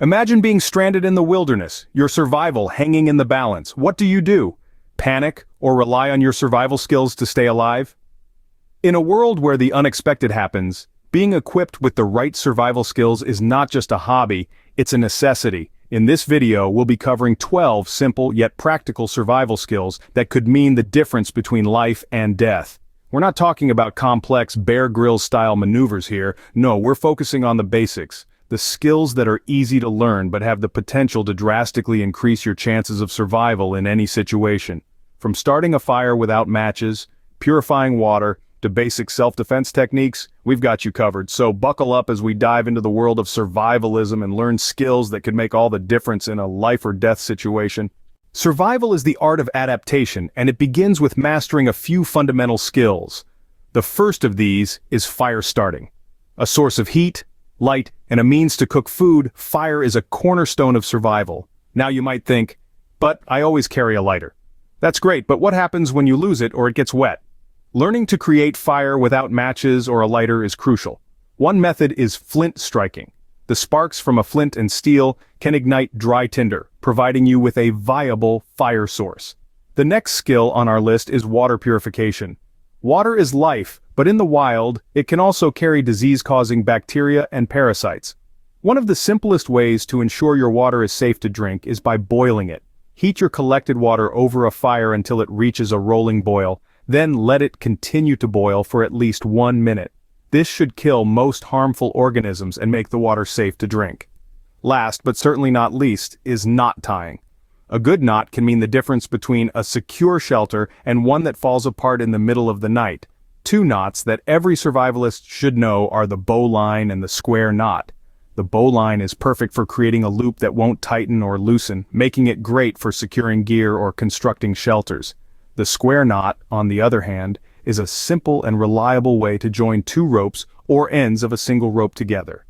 Imagine being stranded in the wilderness, your survival hanging in the balance. What do? Panic or rely on your survival skills to stay alive? In a world where the unexpected happens, being equipped with the right survival skills is not just a hobby, it's a necessity. In this video, we'll be covering 12 simple yet practical survival skills that could mean the difference between life and death. We're not talking about complex Bear Grylls style maneuvers here. No, we're focusing on the basics. The skills that are easy to learn but have the potential to drastically increase your chances of survival in any situation. From starting a fire without matches, purifying water, to basic self-defense techniques, we've got you covered. So buckle up as we dive into the world of survivalism and learn skills that could make all the difference in a life or death situation. Survival is the art of adaptation, and it begins with mastering a few fundamental skills. The first of these is fire starting. A source of heat, light, and a means to cook food, fire is a cornerstone of survival. Now you might think, but I always carry a lighter. That's great, but what happens when you lose it or it gets wet? Learning to create fire without matches or a lighter is crucial. One method is flint striking. The sparks from a flint and steel can ignite dry tinder, providing you with a viable fire source. The next skill on our list is water purification. Water is life, but in the wild, it can also carry disease-causing bacteria and parasites. One of the simplest ways to ensure your water is safe to drink is by boiling it. Heat your collected water over a fire until it reaches a rolling boil, then let it continue to boil for at least 1 minute. This should kill most harmful organisms and make the water safe to drink. Last, but certainly not least, is knot tying. A good knot can mean the difference between a secure shelter and one that falls apart in the middle of the night. Two knots that every survivalist should know are the bowline and the square knot. The bowline is perfect for creating a loop that won't tighten or loosen, making it great for securing gear or constructing shelters. The square knot, on the other hand, is a simple and reliable way to join two ropes or ends of a single rope together.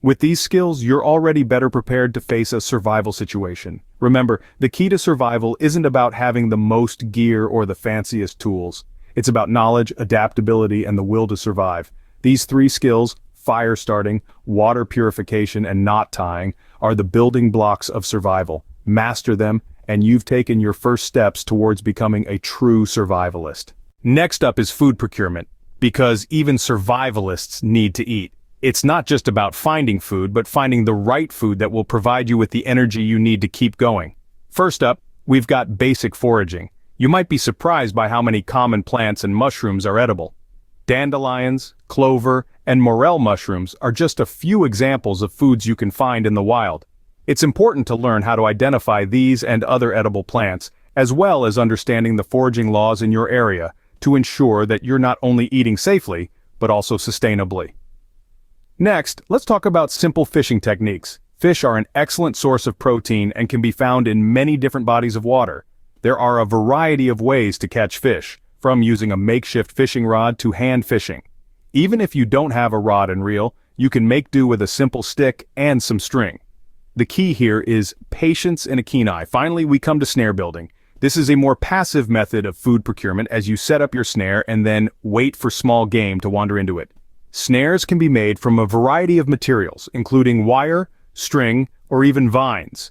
With these skills, you're already better prepared to face a survival situation. Remember, the key to survival isn't about having the most gear or the fanciest tools. It's about knowledge, adaptability, and the will to survive. These three skills, fire starting, water purification, and knot tying, are the building blocks of survival. Master them, and you've taken your first steps towards becoming a true survivalist. Next up is food procurement, because even survivalists need to eat. It's not just about finding food, but finding the right food that will provide you with the energy you need to keep going. First up, we've got basic foraging. You might be surprised by how many common plants and mushrooms are edible. Dandelions, clover, and morel mushrooms are just a few examples of foods you can find in the wild. It's important to learn how to identify these and other edible plants, as well as understanding the foraging laws in your area, to ensure that you're not only eating safely, but also sustainably. Next, let's talk about simple fishing techniques. Fish are an excellent source of protein and can be found in many different bodies of water. There are a variety of ways to catch fish, from using a makeshift fishing rod to hand fishing. Even if you don't have a rod and reel, you can make do with a simple stick and some string. The key here is patience and a keen eye. Finally, we come to snare building. This is a more passive method of food procurement as you set up your snare and then wait for small game to wander into it. Snares can be made from a variety of materials, including wire, string, or even vines.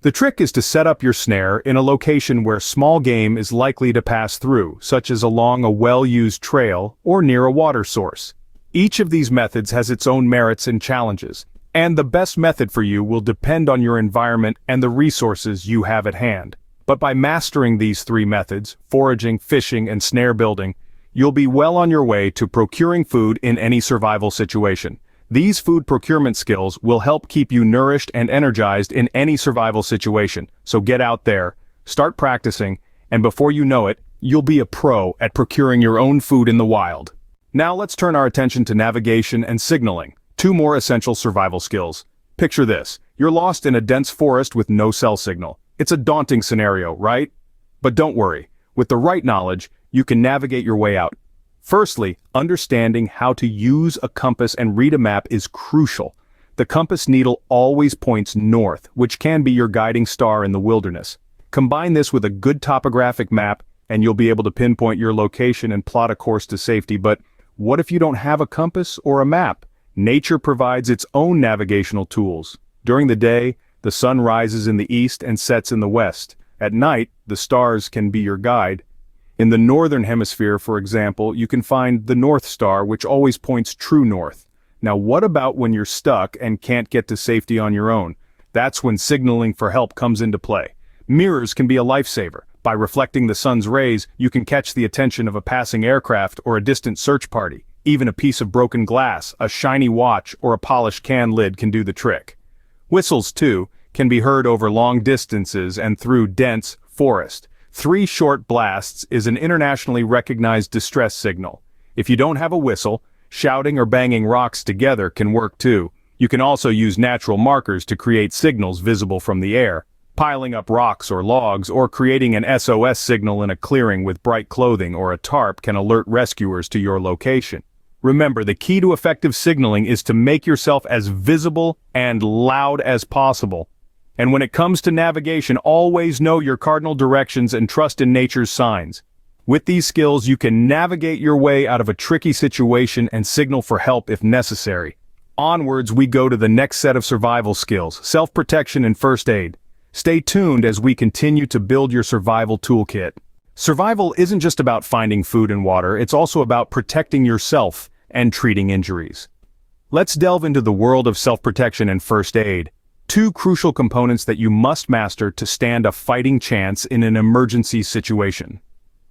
The trick is to set up your snare in a location where small game is likely to pass through, such as along a well-used trail or near a water source. Each of these methods has its own merits and challenges, and the best method for you will depend on your environment and the resources you have at hand. But by mastering these three methods, foraging, fishing, and snare building, you'll be well on your way to procuring food in any survival situation. These food procurement skills will help keep you nourished and energized in any survival situation. So get out there, start practicing, and before you know it, you'll be a pro at procuring your own food in the wild. Now let's turn our attention to navigation and signaling, two more essential survival skills. Picture this: you're lost in a dense forest with no cell signal. It's a daunting scenario, right? But don't worry, with the right knowledge, you can navigate your way out. Firstly, understanding how to use a compass and read a map is crucial. The compass needle always points north, which can be your guiding star in the wilderness. Combine this with a good topographic map, and you'll be able to pinpoint your location and plot a course to safety. But what if you don't have a compass or a map? Nature provides its own navigational tools. During the day, the sun rises in the east and sets in the west. At night, the stars can be your guide. In the northern hemisphere, for example, you can find the North Star, which always points true north. Now, what about when you're stuck and can't get to safety on your own? That's when signaling for help comes into play. Mirrors can be a lifesaver. By reflecting the sun's rays, you can catch the attention of a passing aircraft or a distant search party. Even a piece of broken glass, a shiny watch, or a polished can lid can do the trick. Whistles, too, can be heard over long distances and through dense forest. 3 short blasts is an internationally recognized distress signal. If you don't have a whistle, shouting or banging rocks together can work too. You can also use natural markers to create signals visible from the air. Piling up rocks or logs or creating an SOS signal in a clearing with bright clothing or a tarp can alert rescuers to your location. Remember, the key to effective signaling is to make yourself as visible and loud as possible. And when it comes to navigation, always know your cardinal directions and trust in nature's signs. With these skills, you can navigate your way out of a tricky situation and signal for help if necessary. Onwards, we go to the next set of survival skills, self-protection and first aid. Stay tuned as we continue to build your survival toolkit. Survival isn't just about finding food and water, it's also about protecting yourself and treating injuries. Let's delve into the world of self-protection and first aid. 2 crucial components that you must master to stand a fighting chance in an emergency situation.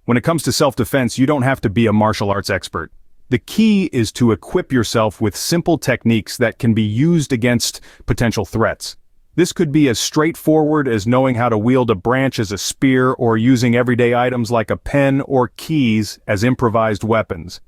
When it comes to self-defense, you don't have to be a martial arts expert. The key is to equip yourself with simple techniques that can be used against potential threats. This could be as straightforward as knowing how to wield a branch as a spear or using everyday items like a pen or keys as improvised weapons.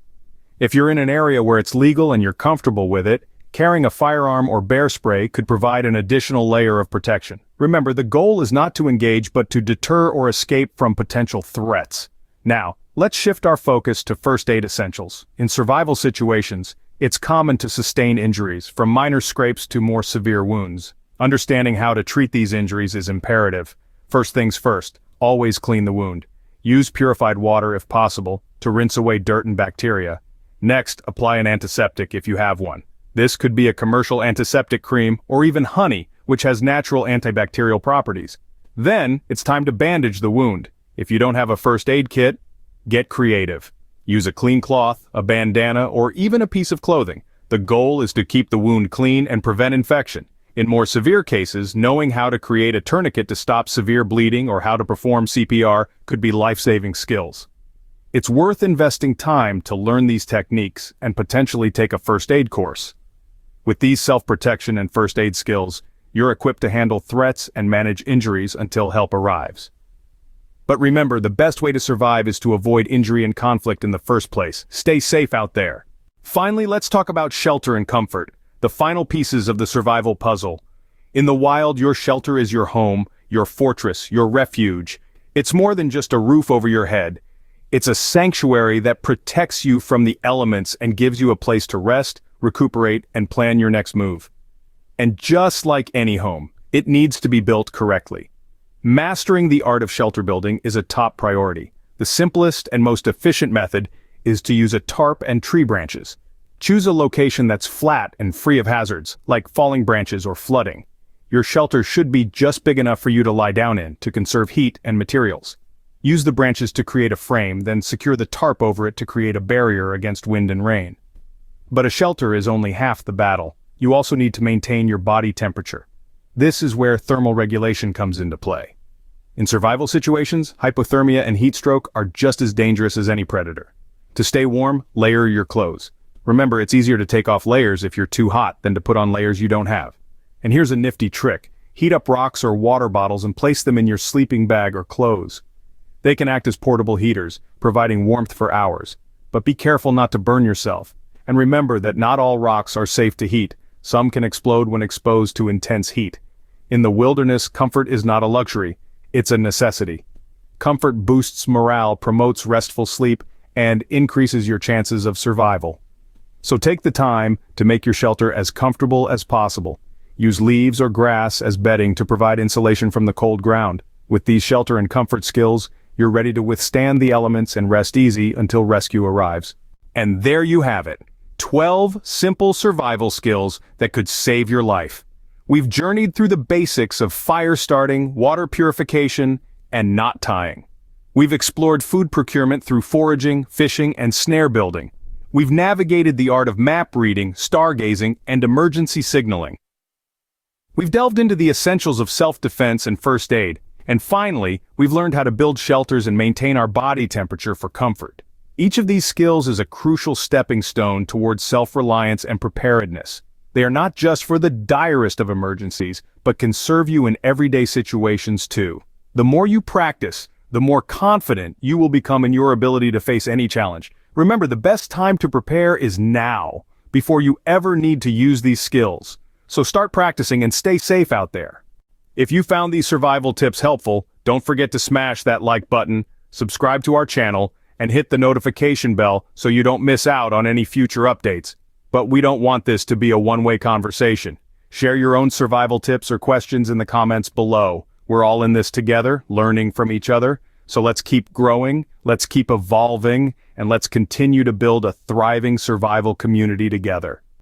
If you're in an area where it's legal and you're comfortable with it, carrying a firearm or bear spray could provide an additional layer of protection. Remember, the goal is not to engage but to deter or escape from potential threats. Now, let's shift our focus to first aid essentials. In survival situations, it's common to sustain injuries, from minor scrapes to more severe wounds. Understanding how to treat these injuries is imperative. First things first, always clean the wound. Use purified water if possible to rinse away dirt and bacteria. Next, apply an antiseptic if you have one. This could be a commercial antiseptic cream or even honey, which has natural antibacterial properties. Then, it's time to bandage the wound. If you don't have a first aid kit, get creative. Use a clean cloth, a bandana, or even a piece of clothing. The goal is to keep the wound clean and prevent infection. In more severe cases, knowing how to create a tourniquet to stop severe bleeding or how to perform CPR could be life-saving skills. It's worth investing time to learn these techniques and potentially take a first aid course. With these self-protection and first aid skills, you're equipped to handle threats and manage injuries until help arrives. But remember, the best way to survive is to avoid injury and conflict in the first place. Stay safe out there. Finally, let's talk about shelter and comfort, the final pieces of the survival puzzle. In the wild, your shelter is your home, your fortress, your refuge. It's more than just a roof over your head. It's a sanctuary that protects you from the elements and gives you a place to rest, recuperate, and plan your next move. And just like any home, it needs to be built correctly. Mastering the art of shelter building is a top priority. The simplest and most efficient method is to use a tarp and tree branches. Choose a location that's flat and free of hazards, like falling branches or flooding. Your shelter should be just big enough for you to lie down in to conserve heat and materials. Use the branches to create a frame, then secure the tarp over it to create a barrier against wind and rain. But a shelter is only half the battle. You also need to maintain your body temperature. This is where thermal regulation comes into play. In survival situations, hypothermia and heat stroke are just as dangerous as any predator. To stay warm, layer your clothes. Remember, it's easier to take off layers if you're too hot than to put on layers you don't have. And here's a nifty trick. Heat up rocks or water bottles and place them in your sleeping bag or clothes. They can act as portable heaters, providing warmth for hours. But be careful not to burn yourself. And remember that not all rocks are safe to heat. Some can explode when exposed to intense heat. In the wilderness, comfort is not a luxury, it's a necessity. Comfort boosts morale, promotes restful sleep, and increases your chances of survival. So take the time to make your shelter as comfortable as possible. Use leaves or grass as bedding to provide insulation from the cold ground. With these shelter and comfort skills, you're ready to withstand the elements and rest easy until rescue arrives. And there you have it. 12 simple survival skills that could save your life. We've journeyed through the basics of fire starting, water purification, and knot tying. We've explored food procurement through foraging, fishing, and snare building. We've navigated the art of map reading, stargazing, and emergency signaling. We've delved into the essentials of self-defense and first aid, and finally, we've learned how to build shelters and maintain our body temperature for comfort. Each of these skills is a crucial stepping stone towards self-reliance and preparedness. They are not just for the direst of emergencies, but can serve you in everyday situations too. The more you practice, the more confident you will become in your ability to face any challenge. Remember, the best time to prepare is now, before you ever need to use these skills. So start practicing and stay safe out there. If you found these survival tips helpful, don't forget to smash that like button, subscribe to our channel, and hit the notification bell so you don't miss out on any future updates. But we don't want this to be a one-way conversation. Share your own survival tips or questions in the comments below. We're all in this together, learning from each other. So let's keep growing, let's keep evolving, and let's continue to build a thriving survival community together.